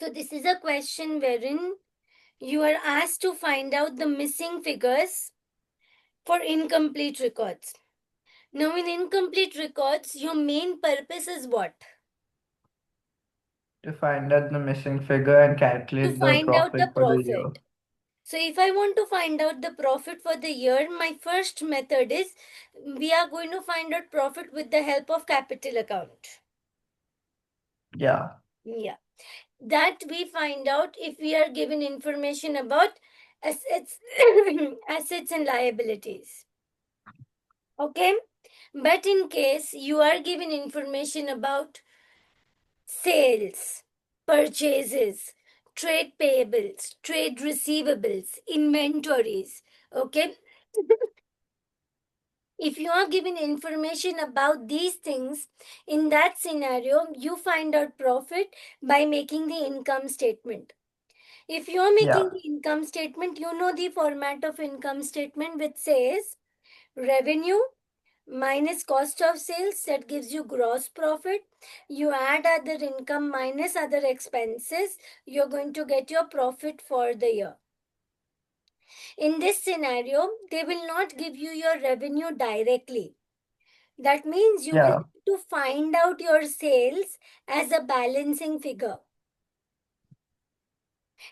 So this is a question wherein you are asked to find out the missing figures for incomplete records. Now in incomplete records, your main purpose is what? To find out the missing figure and To calculate the find out the profit for the year. profit. So if I want to find out the profit for the year, my first method is we are going to find out profit with the help of capital account. Yeah. Yeah. That we find out if we are given information about assets, assets and liabilities. Okay. But in case you are given information about sales, purchases, trade payables, trade receivables, inventories, okay? If you are given information about these things, in that scenario, you find out profit by making the income statement. If you are making Yeah. the income statement, you know the format of income statement which says revenue minus cost of sales, that gives you gross profit. You add other income minus other expenses, you're going to get your profit for the year. In this scenario, they will not give you your revenue directly. That means you will Yeah. have to find out your sales as a balancing figure.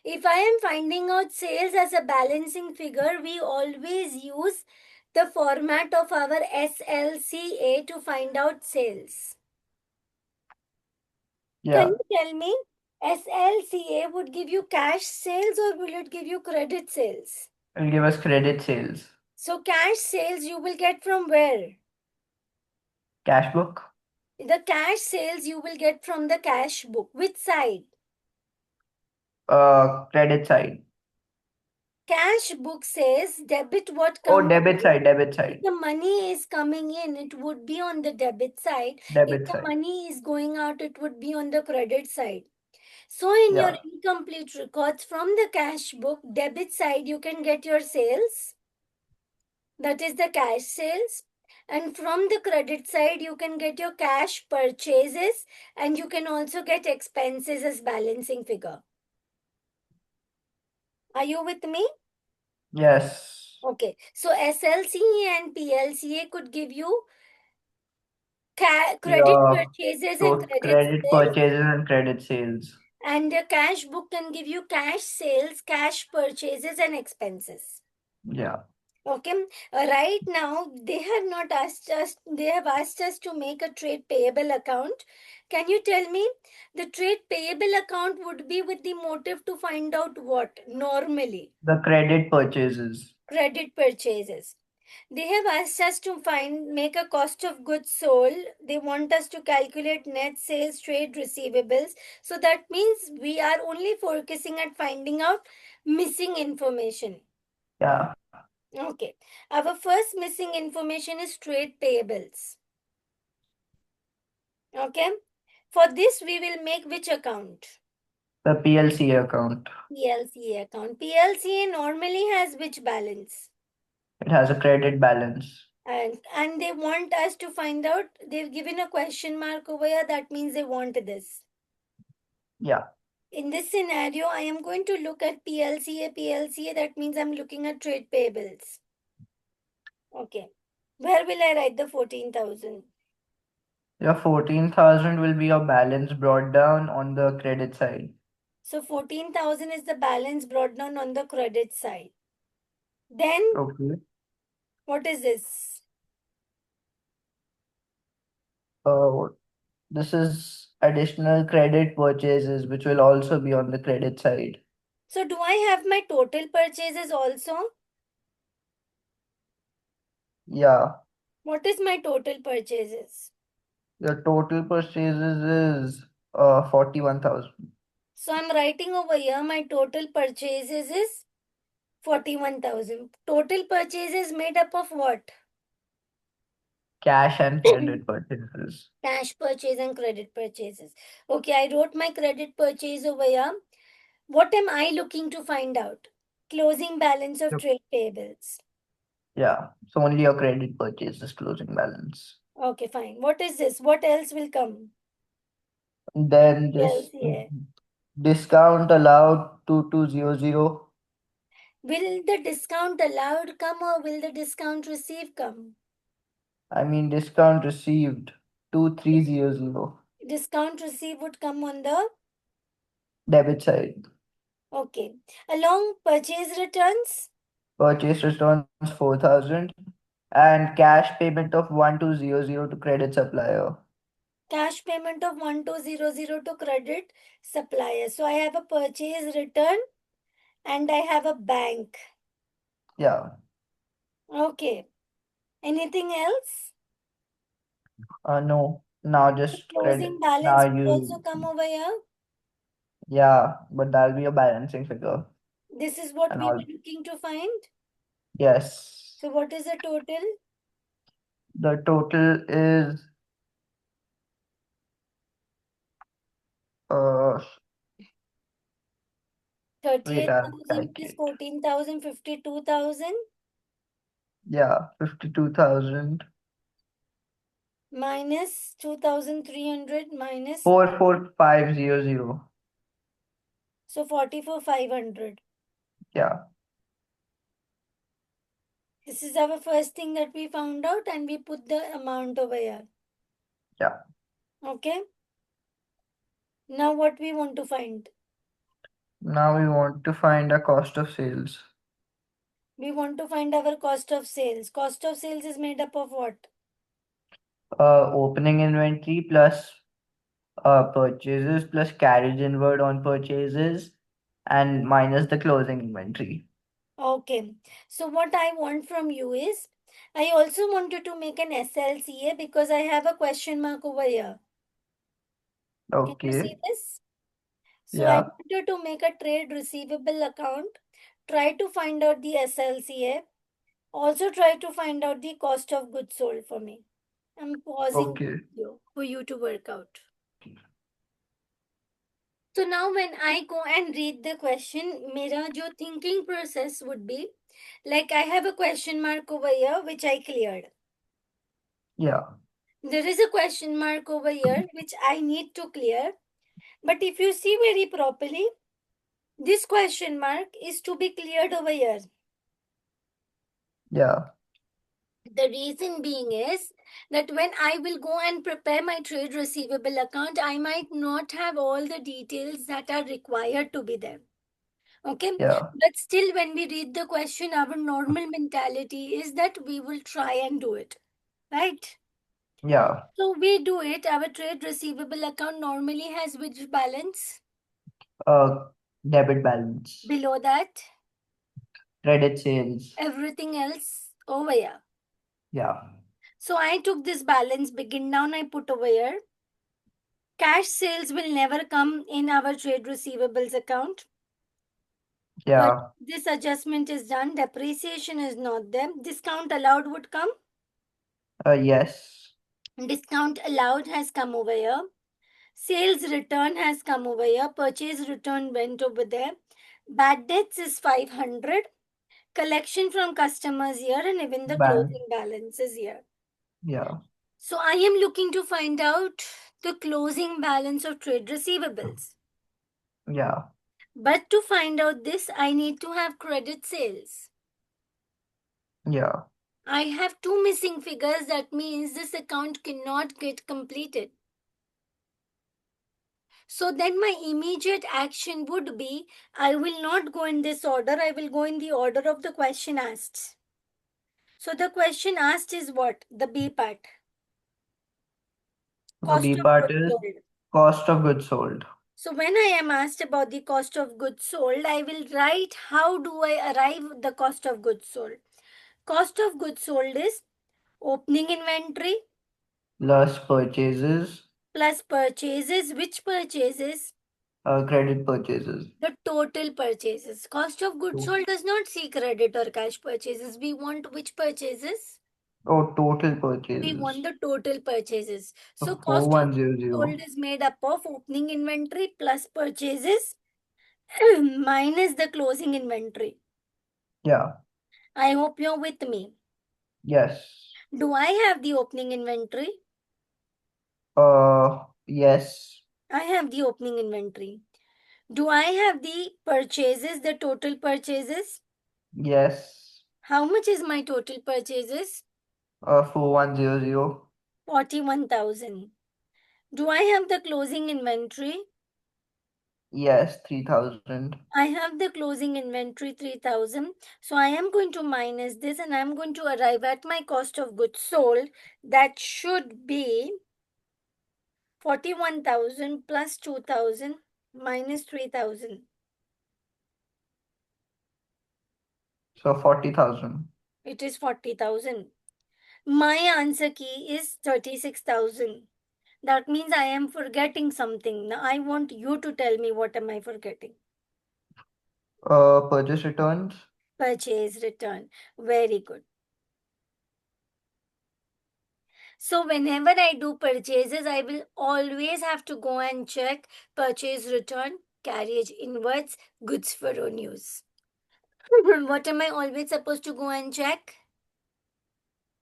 If I am finding out sales as a balancing figure, we always use the format of our SLCA to find out sales. Can Yeah. you tell me, SLCA would give you cash sales or will it give you credit sales? It'll give us credit sales. So cash sales you will get from where? Cash book. The cash sales you will get from the cash book. Which side? Credit side. Cash book says debit what Oh, comes debit in. side, debit If side, the money is coming in, it would be on the debit side. If debit the side. money is going out, it would be on the credit side. So in your Yeah. incomplete records from the cash book, debit side, you can get your sales. That is the cash sales. And from the credit side, you can get your cash purchases and you can also get expenses as balancing figure. Are you with me? Yes. Okay. So SLCA and PLCA could give you credit Your purchases and credit credit sales. purchases and credit sales. And the cash book can give you cash sales, cash purchases, and expenses. Yeah. Okay. Right now, they have not asked us, they have asked us to make a trade payable account. Can you tell me the trade payable account would be with the motive to find out what normally? The credit purchases. Credit purchases. They have asked us to make a cost of goods sold. They want us to calculate net sales, trade receivables. So that means we are only focusing at finding out missing information. Yeah. Okay. Our first missing information is trade payables. Okay. For this, we will make which account? The PLC account. PLCA account. PLCA normally has which balance? It has a credit balance. And they want us to find out, they've given a question mark over here, that means they want this. Yeah. In this scenario, I am going to look at PLCA, that means I'm looking at trade payables. Okay. Where will I write the 14,000? Your 14,000 will be your balance brought down on the credit side. So 14,000 is the balance brought down on the credit side. Then, Okay. what is this? Uh, this is additional credit purchases, which will also be on the credit side. So do I have my total purchases also? Yeah. What is my total purchases? Your total purchases is 41,000. So I'm writing over here my total purchases is 41,000. Total purchases made up of what? Cash and credit purchases. Cash purchase and credit purchases. Okay, I wrote my credit purchase over here. What am I looking to find out? Closing balance of Yep. trade payables. Yeah. So only your credit purchases closing balance. Okay, fine. What is this? What else will come? Then this PLCA. Discount allowed 2200. Will the discount allowed come or will the discount received come? I mean discount received 2300. Discount received would come on the, Debit side. okay. Along purchase returns, Purchase returns 4000 and cash payment of 1200 to credit supplier. cash payment of 1200 to credit supplier. So I have a purchase return and I have a bank. Yeah. Okay. Anything else? No. Now The just closing credit. Now balance will you. also come over here. Yeah, but that'll be a balancing figure This is what and we all. were looking to find. Yes. So what is the total? The total is uh wait, I'll 38,000 plus calculate. 14,000, 52,000 Yeah, 52,000. minus 2,300 minus, 44500. so 44,500. Yeah, This is our first thing that we found out and we put the amount over here. yeah. Okay. Now what we want to find? Now we want to find a cost of sales. We want to find our cost of sales. Cost of sales is made up of what? Opening inventory plus purchases plus carriage inward on purchases and minus the closing inventory. Okay. So what I want from you is, I also wanted to make an SLCA because I have a question mark over here. Can you see Okay. this? So I Yeah. wanted to make a trade receivable account, try to find out the SLCA, also try to find out the cost of goods sold for me. I'm pausing the Okay. video for you to work out. So now when I go and read the question, मेरा जो thinking process would be, like I have a question mark over here which I cleared. Yeah. There is a question mark over here which I need to clear. But if you see very properly, this question mark is to be cleared over here. Yeah. The reason being is that when I will go and prepare my trade receivable account, I might not have all the details that are required to be there. Okay. Yeah. But still, when we read the question, our normal mentality is that we will try and do it. Right? Yeah. So we do it. Our trade receivable account normally has which balance? Uh, Debit balance. Below that, Credit sales. everything else over here. Yeah. So I took this balance, begin down, I put over here. Cash sales will never come in our trade receivables account. But Yeah. this adjustment is done. Depreciation is not there. Discount allowed would come. Yes. Discount allowed has come over here. Sales return has come over here. Purchase return went over there. Bad debts is 500. Collection from customers here and even the Bank. closing balance is here. Yeah. So I am looking to find out the closing balance of trade receivables. Yeah. But to find out this, I need to have credit sales. Yeah. I have two missing figures. That means this account cannot get completed. So then my immediate action would be, I will not go in this order. I will go in the order of the question asked. So the question asked is what? The B part. The Cost B of part goods is sold. cost of goods sold. So when I am asked about the cost of goods sold, I will write how do I arrive the cost of goods sold. Cost of goods sold is opening inventory Plus purchases. plus purchases. Which purchases? Credit purchases. The total purchases. Cost of goods sold does not see credit or cash purchases. We want which purchases? Oh, total We purchases. want the total purchases. So So cost of goods sold 4100. is made up of opening inventory plus purchases minus the closing inventory. Yeah. I hope you're with me. Yes. Do I have the opening inventory? Yes. I have the opening inventory. Do I have the purchases, the total purchases? Yes. How much is my total purchases? 4100. 41,000. Do I have the closing inventory? Yes, 3000. I have the closing inventory 3,000. So I am going to minus this and I am going to arrive at my cost of goods sold. That should be 41,000 plus 2,000 minus 3,000. So 40,000. It is 40,000. My answer key is 36,000. That means I am forgetting something. Now I want you to tell me what am I forgetting. Purchase returns. Purchase return. Very good. So whenever I do purchases, I will always have to go and check purchase return, carriage inwards, goods for own use. What am I always supposed to go and check?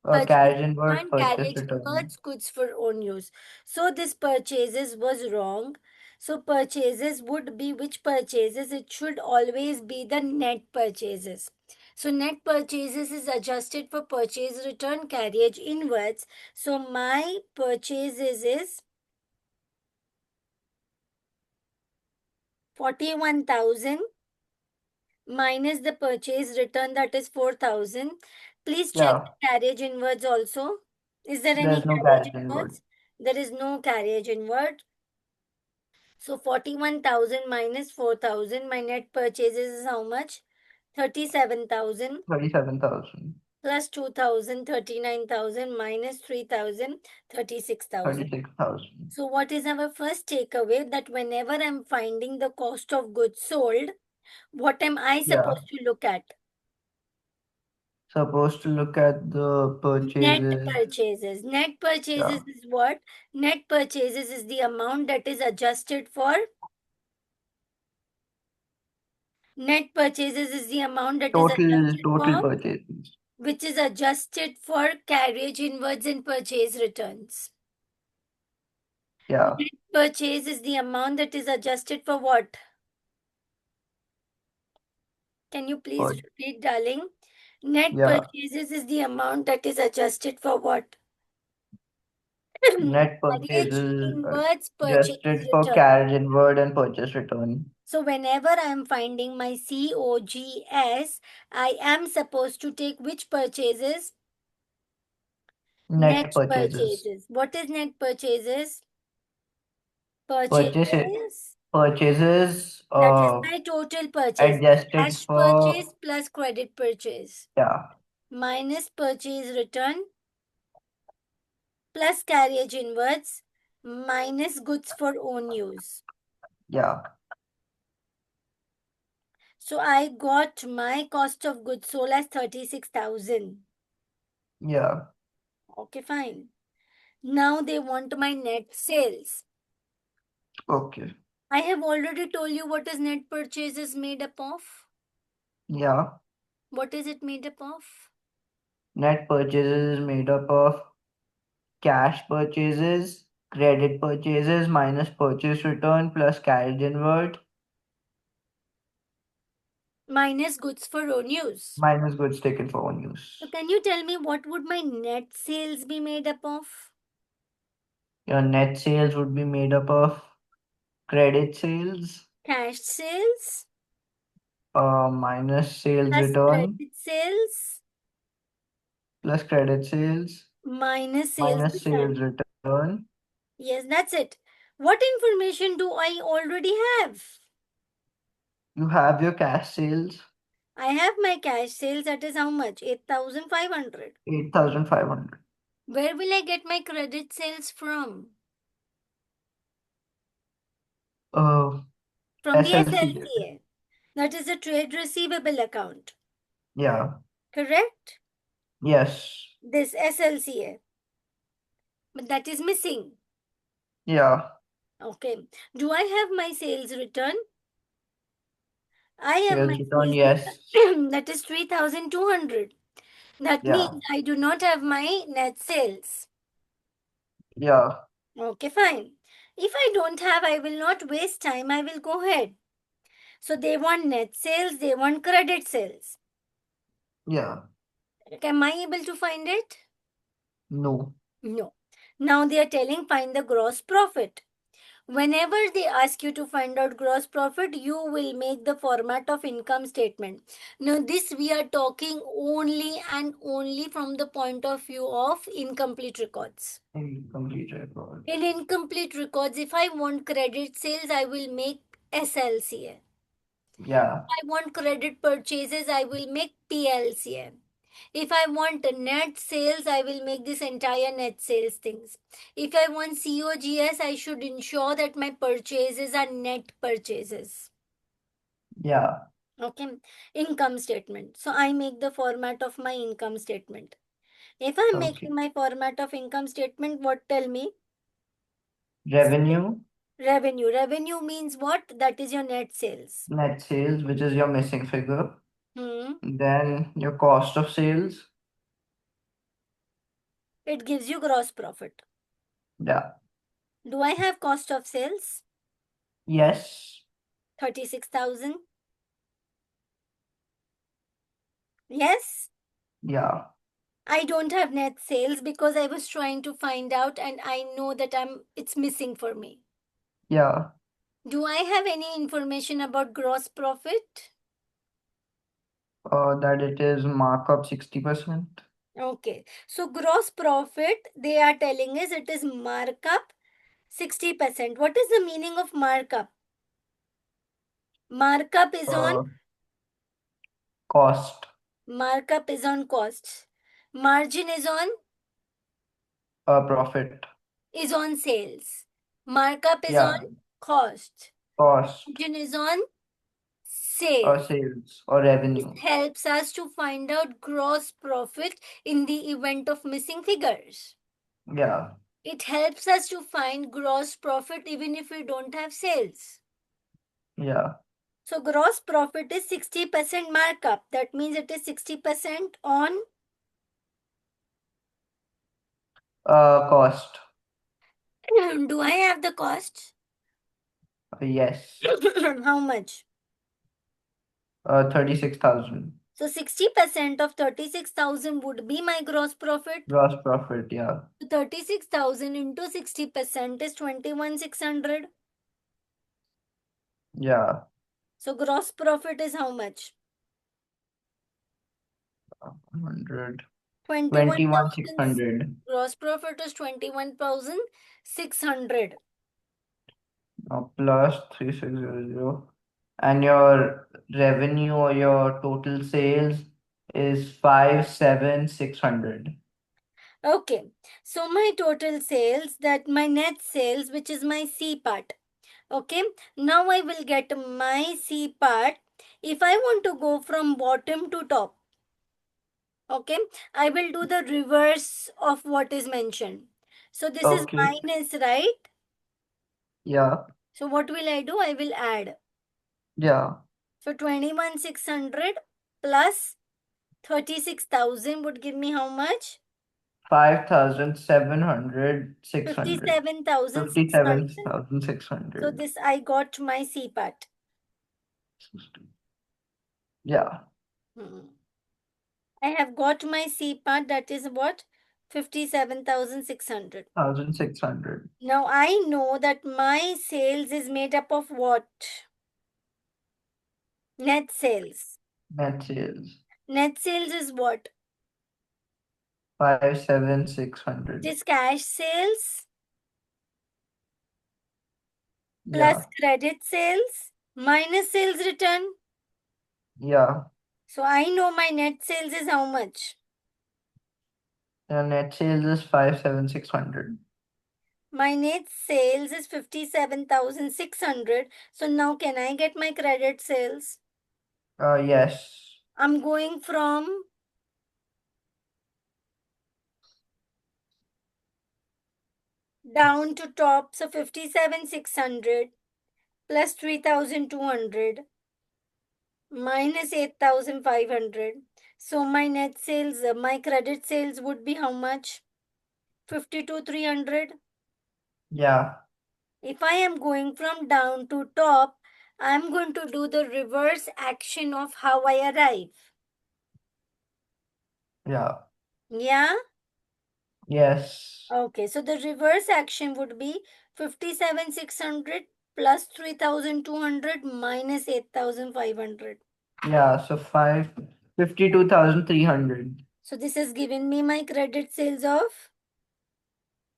Purchase Carriage inward, return, purchase carriage return. inwards, goods for own use. So this purchases was wrong. So purchases would be which purchases? It should always be the net purchases. So net purchases is adjusted for purchase return, carriage inwards. So my purchases is 41,000 minus the purchase return, that is 4,000. Please check Yeah, the carriage inwards also. Is there any there's no carriage carriage inward. inwards? There is no carriage inward. So 41,000 minus 4,000. My net purchases is how much? 37,000 37,000. plus 2,000, 39,000 minus 3,000, 36,000. 36,000. So what is our first takeaway? That whenever I'm finding the cost of goods sold, what am I Yeah. supposed to look at? Supposed to look at the Net purchases. purchases. Net Yeah. purchases is what? Net purchases is the amount that is adjusted for. Net purchases is the amount that is adjusted Total for, purchases. which is adjusted for carriage inwards and purchase returns. Yeah. Net purchase is the amount that is adjusted for what? Can you please Pur- repeat, darling? Net yeah. purchases is the amount that is adjusted for what? Net Carriage purchases inwards, purchase adjusted for return. carriage inward and purchase return. So whenever I am finding my COGS, I am supposed to take which purchases? Net Net purchases. purchases. What is net purchases? Purchase Purchases. purchases That is my total purchase. adjusted Cash for, purchase plus credit purchase yeah, minus purchase return plus carriage inwards minus goods for own use. yeah, So I got my cost of goods sold as 36,000. yeah. Okay, fine. Now they want my net sales. Okay. I have already told you what is net purchase is made up of. Yeah. What is it made up of? Net purchases is made up of cash purchases, credit purchases minus purchase return plus carriage inward Minus goods for own use. minus goods taken for own So use. can you tell me what would my net sales be made up of? Your net sales would be made up of credit sales, Cash sales minus sales plus return credit sales plus credit sales minus sales minus return. sales return. Yes, that's it. What information do I already have? You have your cash sales, I have my cash sales, that is how much? 8,500. 8,500. Where will I get my credit sales from? Uh, From the SLC. SLCA. That is the trade receivable account. Yeah. Correct? Yes. This SLCA. But that is missing. Yeah. Okay. Do I have my sales return? I have my Sales return. sales Yes. return. That is 3,200. That Yeah. means I do not have my net sales. Yeah. Okay, fine. If I don't have, I will not waste time. I will go ahead. So they want net sales, they want credit sales. Yeah. Am I able to find it? No. No. Now they are telling find the gross profit. Whenever they ask you to find out gross profit, you will make the format of income statement. Now, this we are talking only and only from the point of view of incomplete records. Incomplete record. In incomplete records, if I want credit sales, I will make SLCA. Yeah. If I want credit purchases, I will make PLCA. If I want net sales, I will make this entire net sales things. If I want COGS, I should ensure that my purchases are net purchases. Yeah. Okay. Income statement. So I make the format of my income statement. If I'm Okay. making my format of income statement, what tell me? Revenue, Revenue. Revenue means what? That is your net sales. net sales, which is your missing figure. Hmm. Then your cost of sales. It gives you gross profit. Yeah. Do I have cost of sales? Yes. 36,000. Yes. Yeah. I don't have net sales because I was trying to find out and I know that it's missing for me. Yeah. Do I have any information about gross profit? That it is markup 60%. Okay. So gross profit, they are telling us it is markup 60%. What is the meaning of markup? Markup is on Uh, Cost. costs. Margin Profit. is on sales. Markup is on Yeah. cost. Cost. Margin is on sales. Sales or This revenue. helps us to find out gross profit in the event of missing figures. Yeah. It helps us to find gross profit even if we don't have sales. Yeah. So gross profit is 60% markup. That means it is 60% on Cost. do I have the cost? Yes. How much? 36,000. So 60% of 36,000 would be my gross profit. Gross profit. Yeah. 36,000 into 60% is 21,600. Yeah. So gross profit is how much? 100. 21,000. 21,600. Gross profit is 21,600. Plus 3,600. And your revenue or your total sales is 5,7,600. Okay. So my total sales, that my net sales, which is my C part. Okay. Now I will get my C part. If I want to go from bottom to top, okay, I will do the reverse of what is mentioned. So this is Okay. minus, right? Yeah. So what will I do? I will add. Yeah. So 21,600 plus 36,000 would give me how much? 5,700, 600. 57,600. So 57,600. this I got my C part. Yeah. Hmm. I have got my C part, that is what? 57,600. 1,600. Now I know that my sales is made up of what? Net sales. Net sales. Net sales is what? 5,7,600. It is cash sales plus Yeah. credit sales minus sales return. Yeah. So I know my net sales is how much? The net sales is 5,7,600. My net sales is 57,600. So now can I get my credit sales? Yes. I'm going from down to top. So 57,600 plus 3,200 minus 8,500. So my net sales, my credit sales would be how much? 52,300. Yeah. If I am going from down to top, I'm going to do the reverse action of how I arrive. Yeah. Yeah? Yes. Okay, so the reverse action would be 57,600 plus 3,200 minus 8,500. Yeah. So 52,300. So this has given me my credit sales of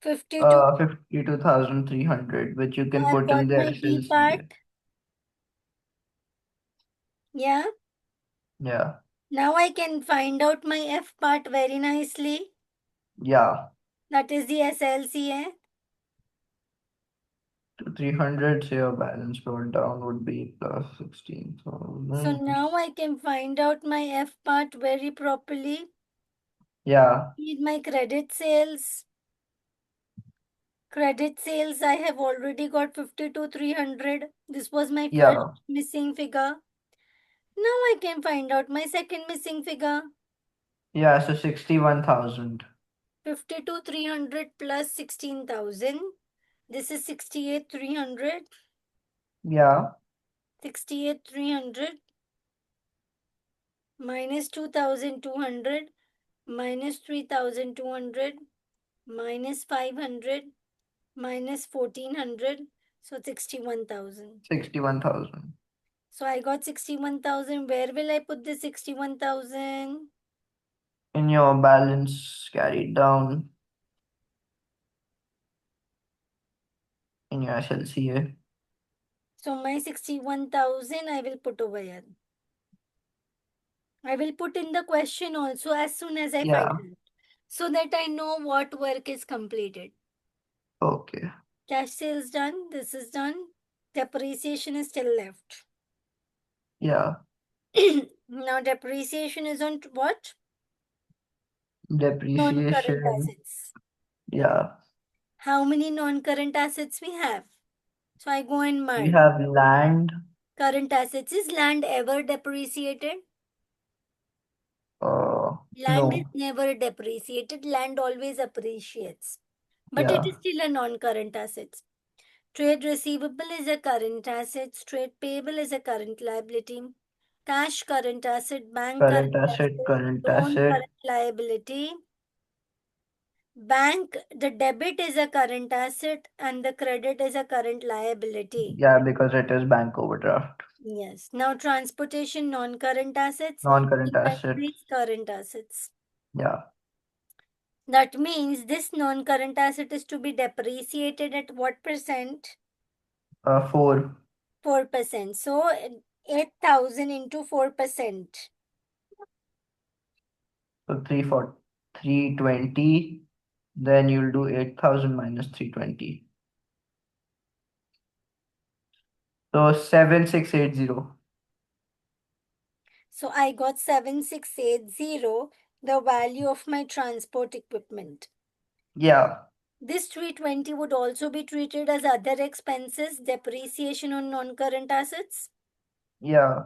52. 52,300, which you can I've put got in the my D SLCA. part. Yeah. Yeah. Now I can find out my F part very nicely. Yeah. That is the SLCA. To 300, so your balance brought down would be plus So 16,000. now I can find out my F part very properly. Yeah. Need my credit sales. Credit sales, I have already got 52,300. This was my first Yeah. missing figure. Now I can find out my second missing figure. Yeah. So 61,000. 52,300 plus 16,000. This is 68,300. Yeah. 68,300 minus 2,200 minus 3,200 minus 500 minus 1,400. So 61,000. 61,000. So I got 61,000. Where will I put the 61,000? In your balance carried down in your SLCA. So my 61,000 I will put over here. I will put in the question also as soon as I find Yeah. it, so that I know what work is completed. Okay. Cash sales done. This is done. Depreciation is still left. Yeah. Now depreciation is on what? Non-current Depreciation. assets. Yeah. How many non-current assets we have? So I go and We merge. have land. Current assets, is land ever depreciated? Land is No. never depreciated. Land always appreciates. But it is Yeah. still a non-current asset. Trade receivable is a current asset. Trade payable is a current liability. Cash current asset. Bank Current current asset, asset. current Loan asset. current liability. Bank, the debit is a current asset and the credit is a current liability. Yeah, because it is bank overdraft. Yes. Now transportation, non-current assets. Non-current asset. Inventories, current assets. Yeah. That means this non-current asset is to be depreciated at what percent? 4. 4%. So 8,000 into 4%. So 320. Then you'll do 8,000 minus 320. So 7680. So I got 7680, the value of my transport equipment. Yeah. This 320 would also be treated as other expenses, depreciation on non-current assets. Yeah.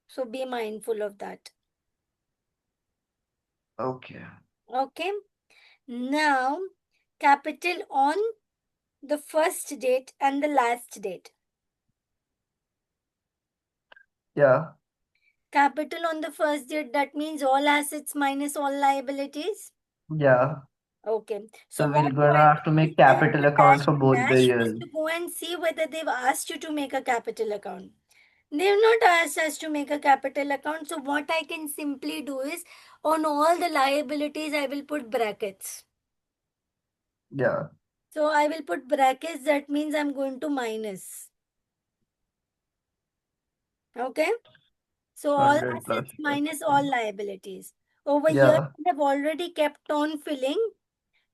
So be mindful of that. Okay. Okay. Now, capital on the first date and the last date. Yeah. Capital on the first date, that means all assets minus all liabilities. Yeah. Okay. So So we're what do gonna I have to do? make If I have capital a account dash for and both the dash was years. to go and see whether they've asked you to make a capital account. They've not asked us to make a capital account. So what I can simply do is on all the liabilities, I will put brackets. Yeah. So I will put brackets. That means I'm going to minus. Okay. So all 100 plus assets minus all 50. liabilities. Over here, Yeah. we have already kept on filling.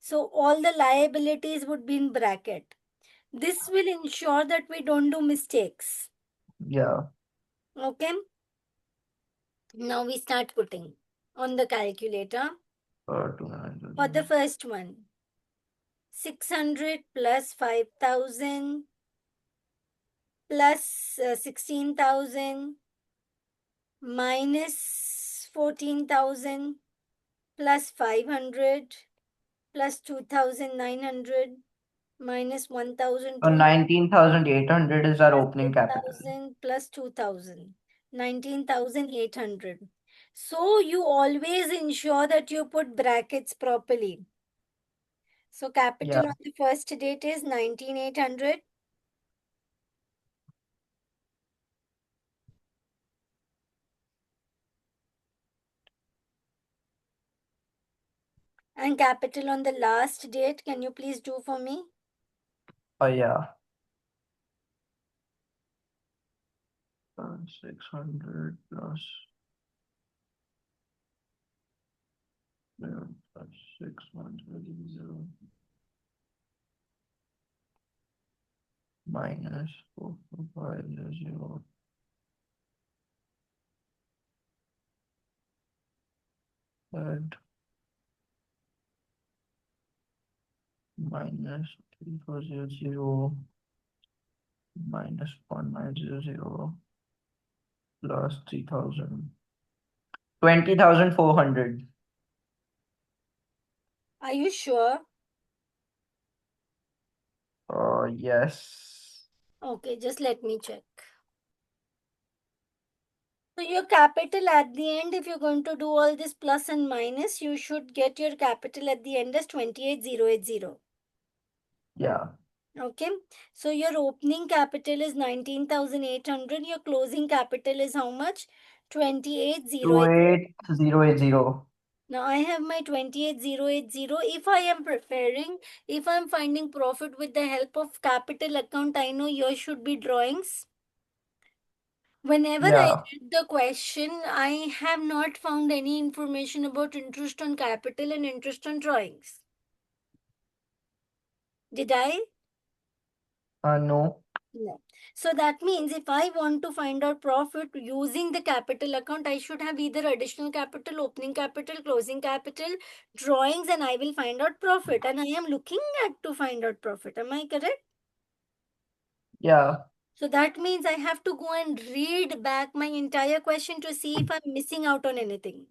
So all the liabilities would be in bracket. This will ensure that we don't do mistakes. Yeah. Okay. Now we start putting on the calculator. For the 200. first one, 600 plus 5,000 plus 16,000 minus 14,000 plus 500 plus 2,900 minus 1,000 So 19,800 is our opening capital. 19,000 plus 2,000. 19,800. So you always ensure that you put brackets properly. So Yeah. capital on the first date is 19,800. And capital on the last date, can you please do for me? Oh yeah. 600 plus 610 minus 4,450 and minus 3,400 minus 1,900 plus 3,000. 20,400. Are you sure? Yes. Okay, just let me check. So your capital at the end, if you're going to do all this plus and minus, you should get your capital at the end as 28,080. Yeah. Okay. So your opening capital is 19,800. Your closing capital is how much? 28,080. 28,080. Now I have my 28,080. If I am preparing, if I'm finding profit with the help of capital account, I know yours should be drawings. Whenever I Yeah. read the question, I have not found any information about interest on capital and interest on drawings. Did I? No. No. So that means if I want to find out profit using the capital account, I should have either additional capital, opening capital, closing capital, drawings, and I will find out profit. And I am looking at to find out profit. Am I correct? Yeah. So that means I have to go and read back my entire question to see if I'm missing out on anything.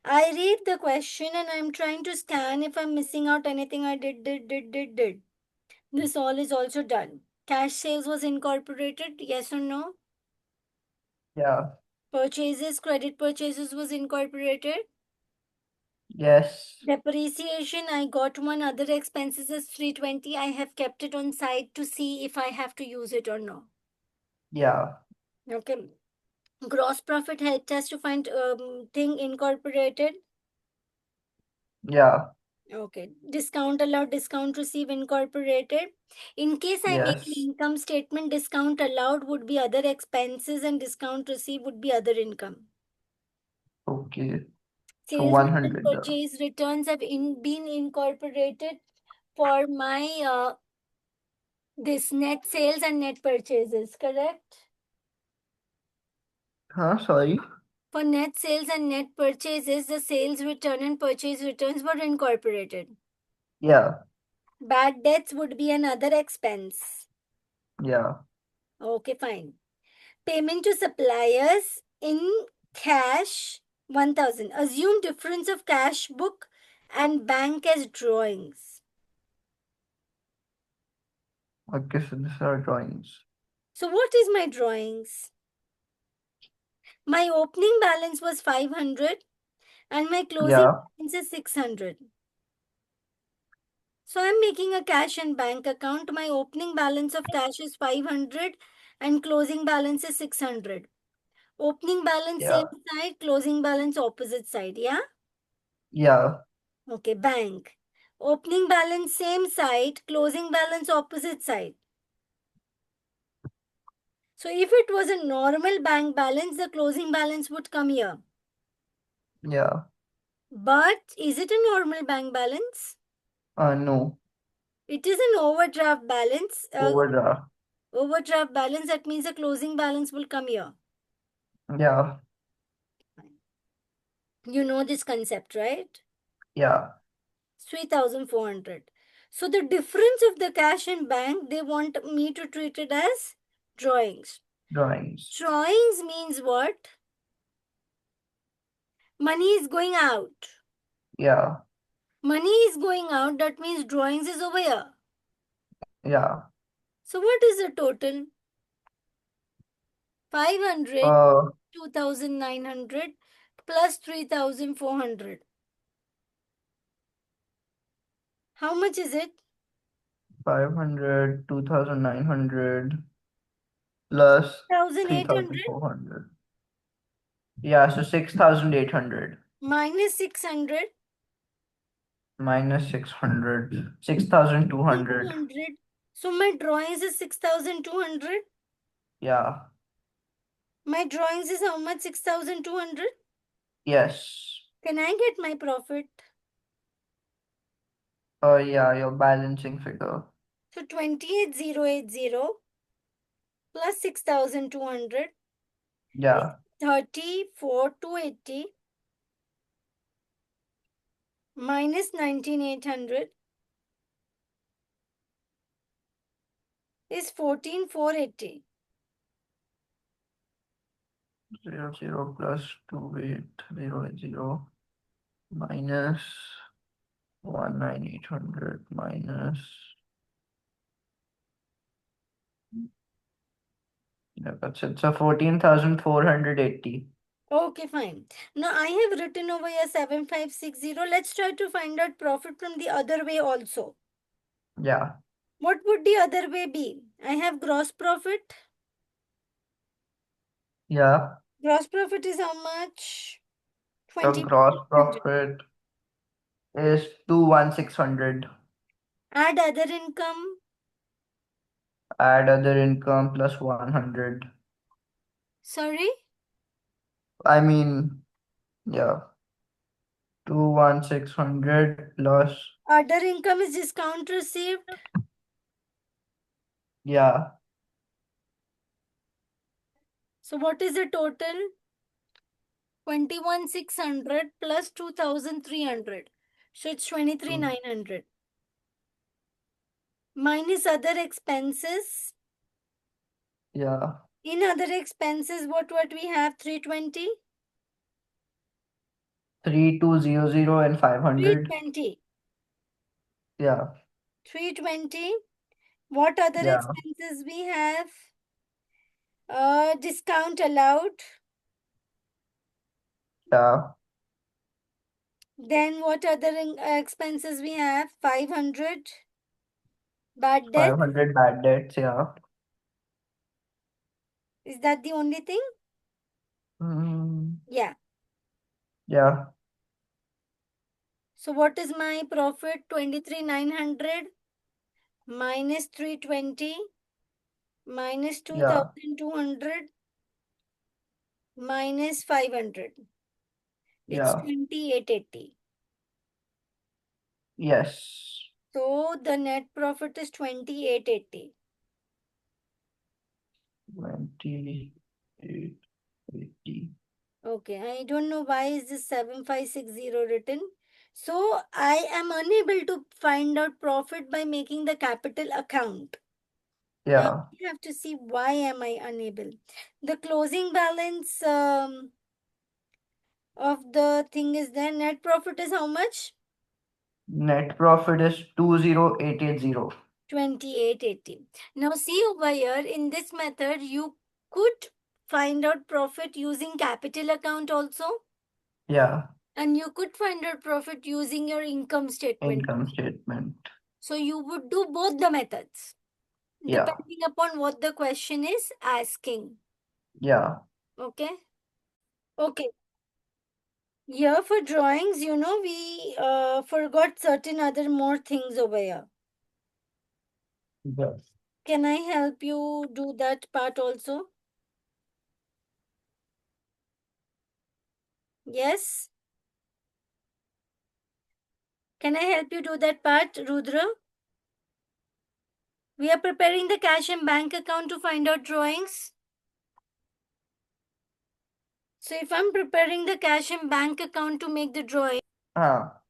I read the question and I'm trying to scan if I'm missing out anything I did. This all is also done. Cash sales was incorporated, yes or no? Yeah. Purchases, credit purchases was incorporated. Yes. Depreciation, I got one. Other expenses is 320. I have kept it on side to see if I have to use it or no. Yeah. Okay. Gross profit helped us to find thing incorporated. Yeah. Okay. Discount allowed, discount receive incorporated. In case I make an Yes. income statement, discount allowed would be other expenses and discount receive would be other income. Okay. So Sales return, 100. purchase returns have been incorporated for my this net sales and net purchases, correct? Huh? Sorry. For net sales and net purchases, the sales return and purchase returns were incorporated. Yeah. Bad debts would be another expense. Yeah. Okay, fine. Payment to suppliers in cash 1,000. Assume difference of cash book and bank as drawings. Okay. So these are drawings. So what is my drawings? My opening balance was 500 and my closing Yeah. balance is 600. So I'm making a cash and bank account. My opening balance of cash is 500 and closing balance is 600. Opening balance same Yeah. side, closing balance opposite side, yeah? Yeah. Okay, bank. Opening balance same side, closing balance opposite side. So if it was a normal bank balance, the closing balance would come here. Yeah. But is it a normal bank balance? No. It is an overdraft balance. Overdraft. Overdraft balance, that means the closing balance will come here. Yeah. You know this concept, right? Yeah. 3,400. So the difference of the cash and bank, they want me to treat it as drawings. Drawings. Drawings means what? Money is going out. Yeah. Money is going out, that means drawings is over here. Yeah. So what is the total? 500, Uh, 2,900 plus 3,400. How much is it? 500, 2,900 plus 1,800 3,400. Yeah, so 6,800 minus 600, minus 600, 6,200. 200. So my drawings is 6,200. Yeah. My drawings is how much? 6,200. Yes. Can I get my profit? Yeah, your balancing figure. So 28,080 plus 6,200 is Yeah. 34,280 minus 19,800 is 14,480. 0 plus 28,080 minus 19,800 minus. Yeah, that's it. So 14,480. Okay, fine. Now I have written over here 7,560. Let's try to find out profit from the other way also. Yeah. What would the other way be? I have gross profit. Yeah. Gross profit is how much? The gross 2,600. profit is 21,600. Add other income. Add other income plus 100. Sorry. I mean, yeah. 21,600 plus. Other income is discount received. Yeah. So what is the total? 21,600 plus 2,300. So it's 23,900. Minus other expenses. Yeah. In other expenses, what we have? 320? 3,200 and 500. 320. Yeah. 320. What other Yeah. expenses we have? Discount allowed. Yeah. Then what other expenses we have? 500. Bad debt. 500 bad debts. Yeah. Is that the only thing? Mm, Yeah. yeah. So what is my profit? 23,900 minus 320 minus Yeah. 2,200 minus 500. It's Yeah. 2,880. Yes. So the net profit is 2,880. 2880. Okay, I don't know why is this 7,560 written. So I am unable to find out profit by making the capital account. Now Yeah. we have to see why am I unable. The closing balance of the thing is there. Net profit is how much? Net profit is 20880. 2,880. Now see over here in this method you could find out profit using capital account also, Yeah. and you could find out profit using your income statement. Income statement. So you would do both the methods Yeah. depending upon what the question is asking. Yeah. Okay. Okay. Here for drawings, we forgot certain other more things over here. Yes. Can I help you do that part also? Yes. Can I help you do that part, Rudra? We are preparing the cash and bank account to find out drawings. So if I'm preparing the cash and bank account to make the drawing, Ah.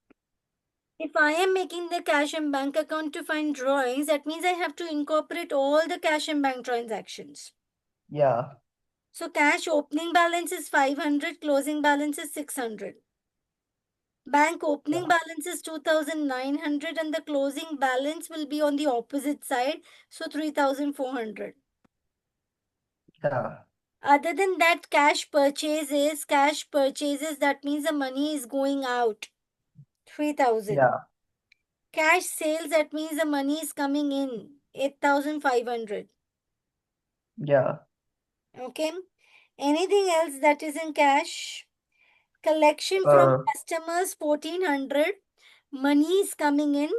if I am making the cash and bank account to find drawings, that means I have to incorporate all the cash and bank transactions. Yeah. So cash opening balance is 500, closing balance is 600. Bank opening Yeah. balance is 2,900 and the closing balance will be on the opposite side. So 3,400. Yeah. Other than that, cash purchases, that means the money is going out. 3,000. Yeah. Cash sales, that means the money is coming in. 8,500. Yeah. Okay. Anything else that is in cash? Collection from Uh, customers 1,400. Money is coming in.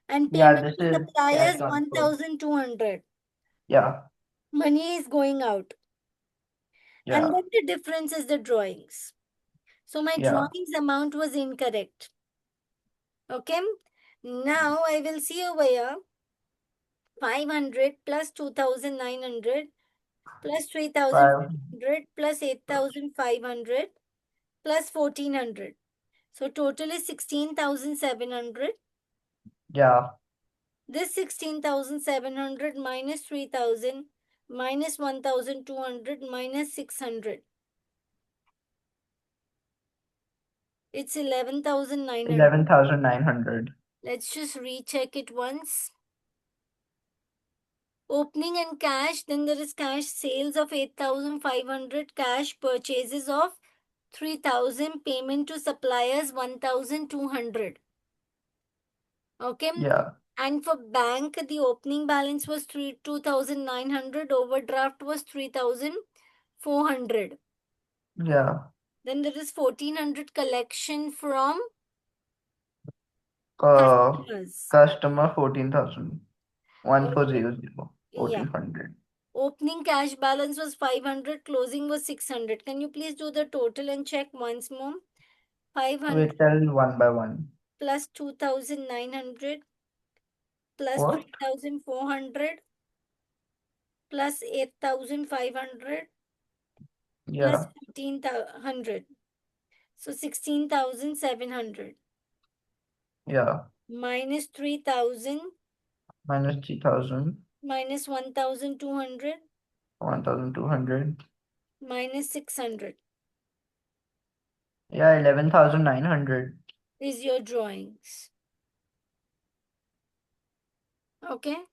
And yeah, payment this to is cash suppliers transfer. 1,200. Yeah. Money is going out. And Yeah. then the difference is the drawings. So my Yeah. drawings amount was incorrect. Okay. Now I will see over here 500 plus 2,900 plus 5. 3,500 plus 8,500 plus 1,400. So total is 16,700. Yeah. This 16,700 minus 3,000 minus 1,200 minus 600. It's 11,900. 11,900. Let's just recheck it once. Opening and cash, then there is cash sales of 8,500, cash purchases of 3,000, payment to suppliers 1,200. Okay. Yeah. And for bank, the opening balance was 2,900, overdraft was 3,400. Yeah. Then there is 1,400 collection from Uh, customers. customer 14,000. Okay. 1,400. Yeah. 1,400. Opening cash balance was 500, closing was 600. Can you please do the total and check once more? 500 We tell one by one. plus 2,900 plus What? 3,400 plus 8,500 plus Yeah. 1,500. So 16,700 Yeah. minus 3,000 Minus 3,000. minus 1,200 1,200. minus 600 Yeah, 11,900. is your drawings. Okay.